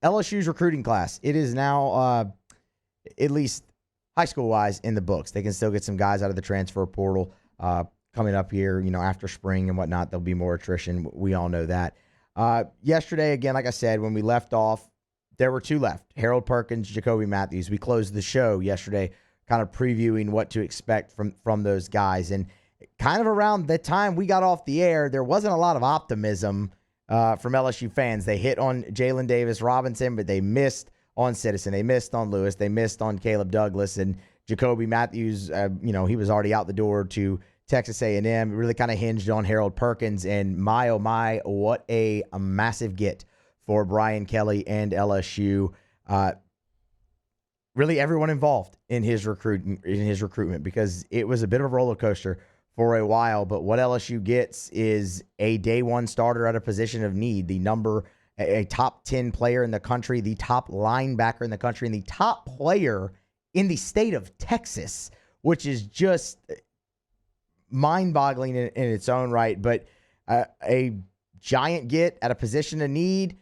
LSU's recruiting class, it is now, at least high school-wise, in the books. They can still get some guys out of the transfer portal coming up here, after spring and whatnot. There'll be more attrition. We all know that. Yesterday, again, like I said, when we left off, there were two left, Harold Perkins, Jacoby Matthews. We closed the show yesterday kind of previewing what to expect from those guys. And kind of around the time we got off the air, there wasn't a lot of optimism from LSU fans. They hit on Jalen Davis Robinson, but they missed on Citizen. They missed on Lewis. They missed on Caleb Douglas. And Jacoby Matthews, he was already out the door to Texas A&M. It really kind of hinged on Harold Perkins. And my, oh my, what a massive get for Brian Kelly and LSU. Really everyone involved in his recruitment, because it was a bit of a roller coaster for a while. But what LSU gets is a day one starter at a position of need, a top 10 player in the country, the top linebacker in the country, and the top player in the state of Texas, which is just mind-boggling in its own right. But a giant get at a position of need.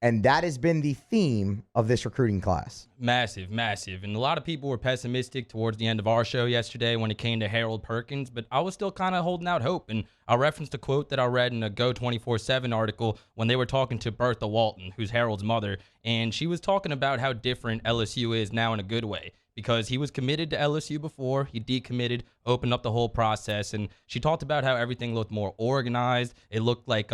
And that has been the theme of this recruiting class. Massive, massive. And a lot of people were pessimistic towards the end of our show yesterday when it came to Harold Perkins, but I was still kind of holding out hope. And I referenced a quote that I read in a Go 24/7 article when they were talking to Bertha Walton, who's Harold's mother, and she was talking about how different LSU is now in a good way, because he was committed to LSU before, he decommitted, opened up the whole process, and she talked about how everything looked more organized. It looked like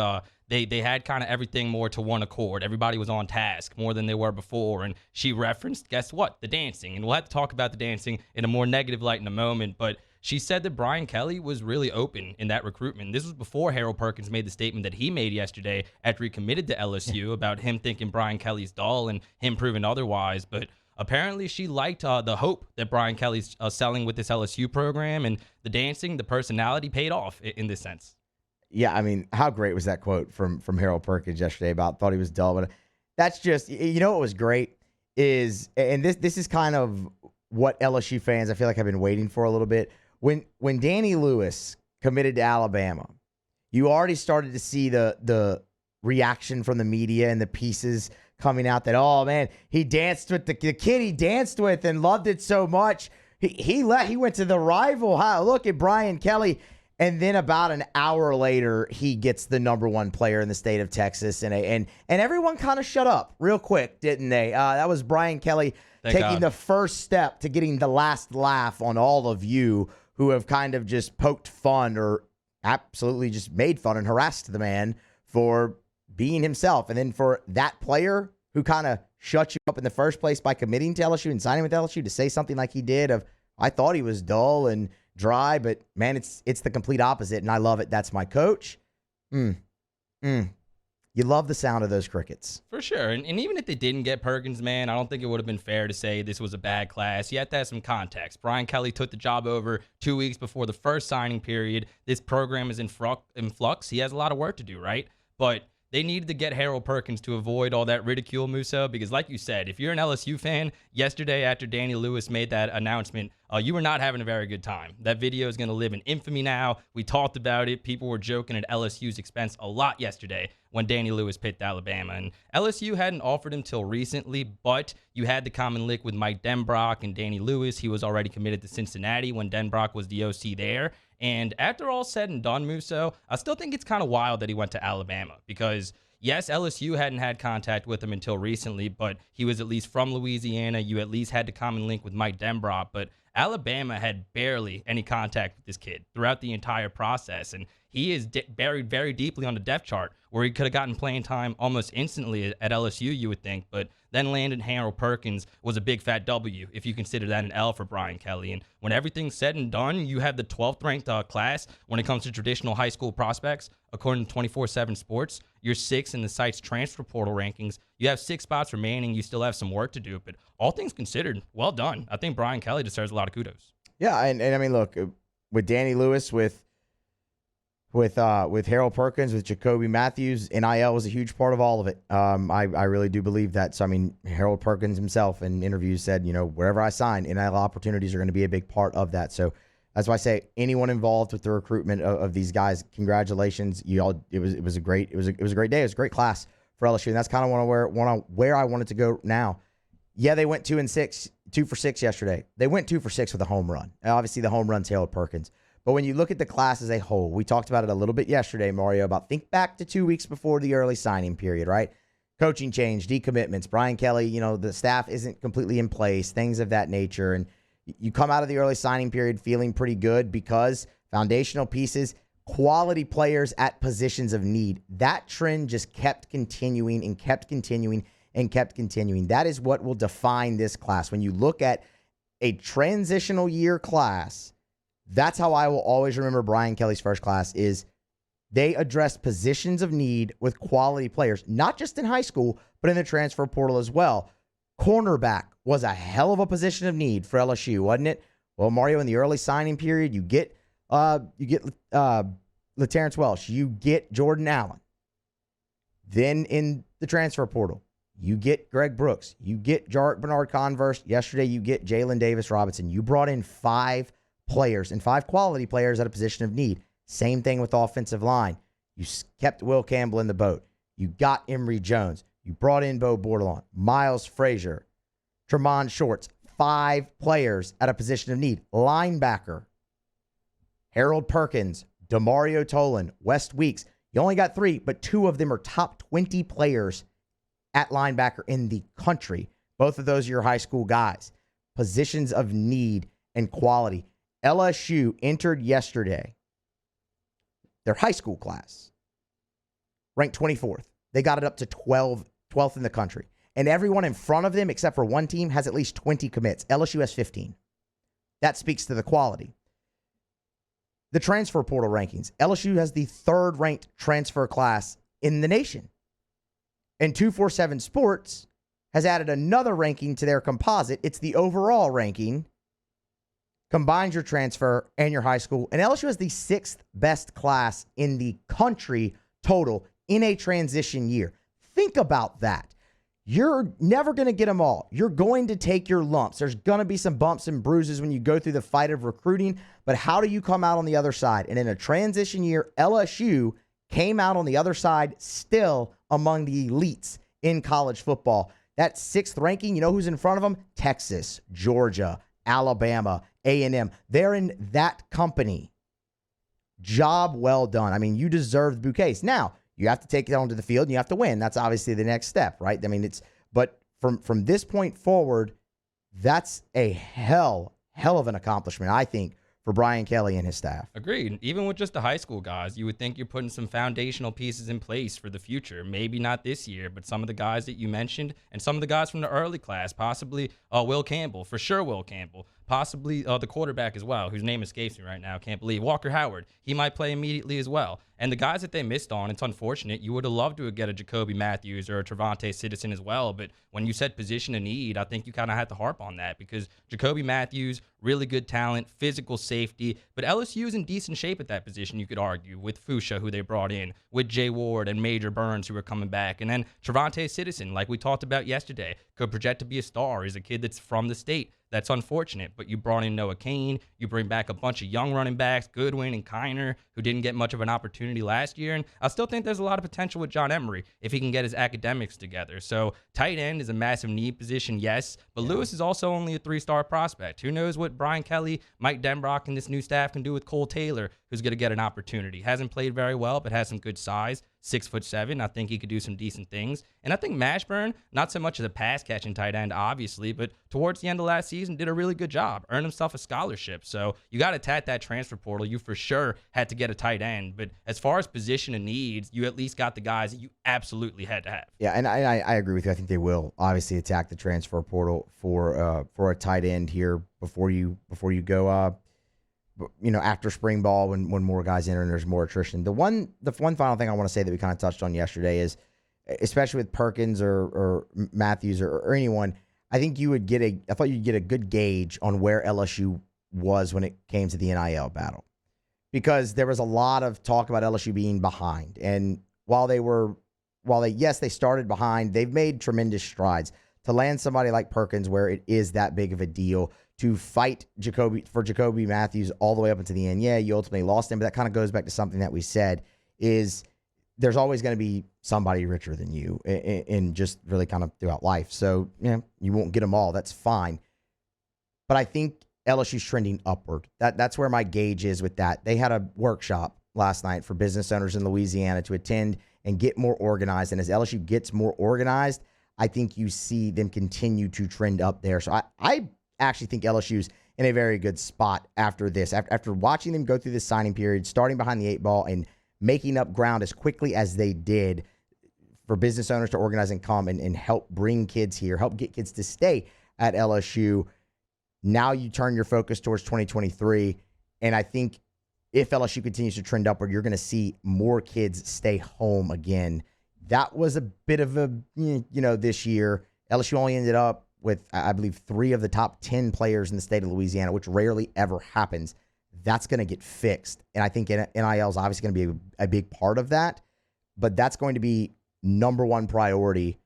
they had kind of everything more to one accord. Everybody was on task more than they were before. And she referenced, guess what? The dancing. And we'll have to talk about the dancing in a more negative light in a moment. But she said that Brian Kelly was really open in that recruitment. This was before Harold Perkins made the statement that he made yesterday after he committed to LSU about him thinking Brian Kelly's dull and him proving otherwise. But apparently she liked the hope that Brian Kelly's selling with this LSU program, and the dancing, the personality paid off in this sense. Yeah, I mean, how great was that quote from Harold Perkins yesterday about thought he was dull? But that's just, what was great is, and this is kind of what LSU fans, I feel like, have been waiting for a little bit. When Danny Lewis committed to Alabama, you already started to see the reaction from the media and the pieces coming out that, oh man, he danced with the kid he danced with and loved it so much. He went to the rival. Look at Brian Kelly. And then about an hour later, he gets the number one player in the state of Texas. And everyone kind of shut up real quick, didn't they? That was Brian Kelly taking the first step to getting the last laugh on all of you who have kind of just poked fun or absolutely just made fun and harassed the man for being himself. And then for that player who kind of shut you up in the first place by committing to LSU and signing with LSU to say something like he did of, I thought he was dull and dry, but man, it's the complete opposite, and I love it. That's my coach. You love the sound of those crickets. For sure. And even if they didn't get Perkins, man, I don't think it would have been fair to say this was a bad class. You have to have some context. Brian Kelly took the job over 2 weeks before the first signing period. This program is in flux. He has a lot of work to do, right? But they needed to get Harold Perkins to avoid all that ridicule, Musso, because like you said, if you're an LSU fan, yesterday after Danny Lewis made that announcement, you were not having a very good time. That video is going to live in infamy now. We talked about it. People were joking at LSU's expense a lot yesterday when Danny Lewis picked Alabama. And LSU hadn't offered him till recently, but you had the common link with Mike Denbrock and Danny Lewis. He was already committed to Cincinnati when Denbrock was the OC there. And after all said and done, Musso, I still think it's kind of wild that he went to Alabama because, yes, LSU hadn't had contact with him until recently, but he was at least from Louisiana. You at least had the common link with Mike Denbrock, but Alabama had barely any contact with this kid throughout the entire process, and he is buried very deeply on the depth chart where he could have gotten playing time almost instantly at LSU, you would think, but then landed Harold Perkins was a big fat W if you consider that an L for Brian Kelly. And when everything's said and done, you have the 12th ranked class when it comes to traditional high school prospects. According to 24/7 Sports, you're 6th in the site's transfer portal rankings. You have 6 spots remaining. You still have some work to do, but all things considered, well done. I think Brian Kelly deserves a lot of kudos. Yeah, and I mean, look, with Danny Lewis, with Harold Perkins, with Jacoby Matthews, NIL was a huge part of all of it. I really do believe that. So, I mean, Harold Perkins himself in interviews said, wherever I sign, NIL opportunities are going to be a big part of that. So that's why I say anyone involved with the recruitment of these guys, congratulations. It was a great day. It was a great class for LSU, and that's kind of where I wanted to go now. Yeah, they went 2-6, 2 for 6 yesterday. They went 2 for 6 with a home run. And obviously, the home run tailed Perkins. But when you look at the class as a whole, we talked about it a little bit yesterday, Mario, about think back to 2 weeks before the early signing period, right? Coaching change, decommitments, Brian Kelly, the staff isn't completely in place, things of that nature. And you come out of the early signing period feeling pretty good because foundational pieces, quality players at positions of need. That trend just kept continuing and kept continuing and kept continuing. That is what will define this class. When you look at a transitional year class, that's how I will always remember Brian Kelly's first class is they addressed positions of need with quality players, not just in high school, but in the transfer portal as well. Cornerback was a hell of a position of need for LSU, wasn't it? Well, Mario, in the early signing period, you get LaTerrence Welsh, you get Jordan Allen. Then in the transfer portal, you get Greg Brooks, you get Jarrett Bernard-Converse. Yesterday, you get Jalen Davis-Robinson. You brought in 5 players and 5 quality players at a position of need. Same thing with offensive line. You kept Will Campbell in the boat. You got Emory Jones. You brought in Bo Bordelon, Miles Frazier, Tremont Shorts. 5 players at a position of need. Linebacker, Harold Perkins, Demario Tolan, West Weeks. You only got 3, but 2 of them are top 20 players at linebacker in the country. Both of those are your high school guys. Positions of need and quality. LSU entered yesterday, their high school class, ranked 24th. They got it up to 12th in the country. And everyone in front of them, except for one team, has at least 20 commits. LSU has 15. That speaks to the quality. The transfer portal rankings. LSU has the 3rd ranked transfer class in the nation. And 247 Sports has added another ranking to their composite. It's the overall ranking. Combines your transfer and your high school. And LSU has the 6th best class in the country total in a transition year. Think about that. You're never going to get them all. You're going to take your lumps. There's going to be some bumps and bruises when you go through the fight of recruiting. But how do you come out on the other side? And in a transition year, LSU came out on the other side still among the elites in college football. That 6th ranking, you know who's in front of them? Texas, Georgia, Alabama, A&M. They're in that company. Job well done. I mean, you deserve the bouquets. Now, you have to take it onto the field and you have to win. That's obviously the next step, right? I mean, but from this point forward, that's a hell of an accomplishment, I think, for Brian Kelly and his staff. Agreed. Even with just the high school guys, you would think you're putting some foundational pieces in place for the future. Maybe not this year, but some of the guys that you mentioned and some of the guys from the early class, possibly Will Campbell, for sure Will Campbell, possibly the quarterback as well, whose name escapes me right now. Can't believe Walker Howard. He might play immediately as well. And the guys that they missed on, it's unfortunate. You would have loved to get a Jacoby Matthews or a Trevante Citizen as well. But when you said position of need, I think you kind of had to harp on that because Jacoby Matthews, really good talent, physical safety. But LSU is in decent shape at that position, you could argue, with Fuchsia, who they brought in, with Jay Ward and Major Burns, who are coming back. And then Trevante Citizen, like we talked about yesterday, could project to be a star. He's a kid that's from the state. That's unfortunate, but you brought in Noah Kane. You bring back a bunch of young running backs, Goodwin and Kiner, who didn't get much of an opportunity last year. And I still think there's a lot of potential with John Emery if he can get his academics together. So tight end is a massive need position, yes, but Lewis is also only a 3-star prospect. Who knows what Brian Kelly, Mike Denbrock, and this new staff can do with Cole Taylor, who's going to get an opportunity. Hasn't played very well, but has some good size. 6'7". I think he could do some decent things. And I think Mashburn, not so much as a pass catching tight end, obviously, but towards the end of last season, did a really good job. Earned himself a scholarship. So you got to tap that transfer portal. You for sure had to get a tight end. But as far as position and needs, you at least got the guys that you absolutely had to have. Yeah, and I agree with you. I think they will obviously attack the transfer portal for a tight end here before you go. After spring ball, when more guys enter and there's more attrition. The one final thing I want to say that we kind of touched on yesterday is, especially with Perkins or Matthews or anyone, I thought you'd get a good gauge on where LSU was when it came to the NIL battle, because there was a lot of talk about LSU being behind, and while they started behind, they've made tremendous strides to land somebody like Perkins where it is that big of a deal. To fight Jacoby Matthews all the way up into the end. Yeah, you ultimately lost him, but that kind of goes back to something that we said is there's always going to be somebody richer than you in just really kind of throughout life. So, yeah, you won't get them all. That's fine. But I think LSU's trending upward. That's where my gauge is with that. They had a workshop last night for business owners in Louisiana to attend and get more organized. And as LSU gets more organized, I think you see them continue to trend up there. So I actually think LSU's in a very good spot after this. After watching them go through this signing period, starting behind the 8 ball and making up ground as quickly as they did for business owners to organize and come and help bring kids here, help get kids to stay at LSU. Now you turn your focus towards 2023. And I think if LSU continues to trend upward, you're going to see more kids stay home again. That was a bit of a, this year. LSU only ended up with, I believe, 3 of the top 10 players in the state of Louisiana, which rarely ever happens. That's going to get fixed. And I think NIL is obviously going to be a big part of that. But that's going to be number one priority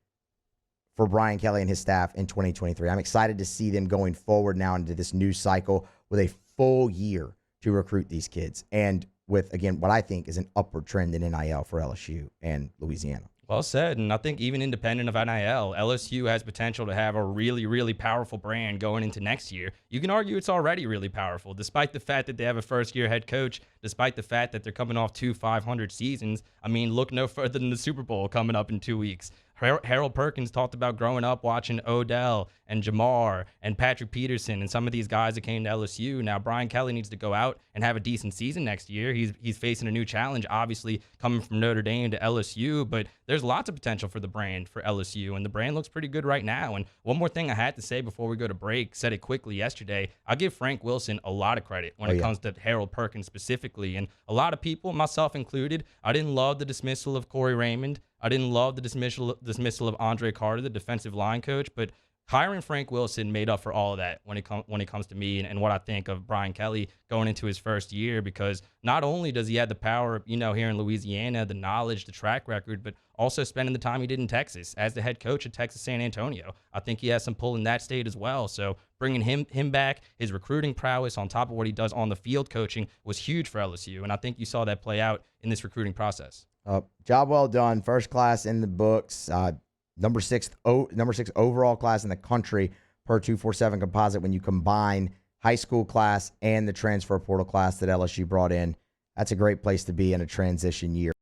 for Brian Kelly and his staff in 2023. I'm excited to see them going forward now into this new cycle with a full year to recruit these kids. And with, again, what I think is an upward trend in NIL for LSU and Louisiana. Well said. And I think even independent of NIL, LSU has potential to have a really, really powerful brand going into next year. You can argue it's already really powerful, despite the fact that they have a first-year head coach, despite the fact that they're coming off 2 500 seasons. I mean, look no further than the Super Bowl coming up in 2 weeks. Harold Perkins talked about growing up watching Odell and Jamar and Patrick Peterson and some of these guys that came to LSU. Now, Brian Kelly needs to go out and have a decent season next year. He's facing a new challenge, obviously, coming from Notre Dame to LSU, but there's lots of potential for the brand for LSU, and the brand looks pretty good right now. And one more thing I had to say before we go to break, said it quickly yesterday, I'll give Frank Wilson a lot of credit when it comes to Harold Perkins specifically. And a lot of people, myself included, I didn't love the dismissal of Corey Raymond. I didn't love the dismissal of Andre Carter, the defensive line coach, but hiring Frank Wilson made up for all of that when it comes to me and what I think of Brian Kelly going into his first year, because not only does he have the power, here in Louisiana, the knowledge, the track record, but also spending the time he did in Texas as the head coach at Texas San Antonio. I think he has some pull in that state as well. So bringing him back, his recruiting prowess on top of what he does on the field coaching was huge for LSU, and I think you saw that play out in this recruiting process. Job well done. First class in the books. Number six overall class in the country per 247 composite when you combine high school class and the transfer portal class that LSU brought in. That's a great place to be in a transition year.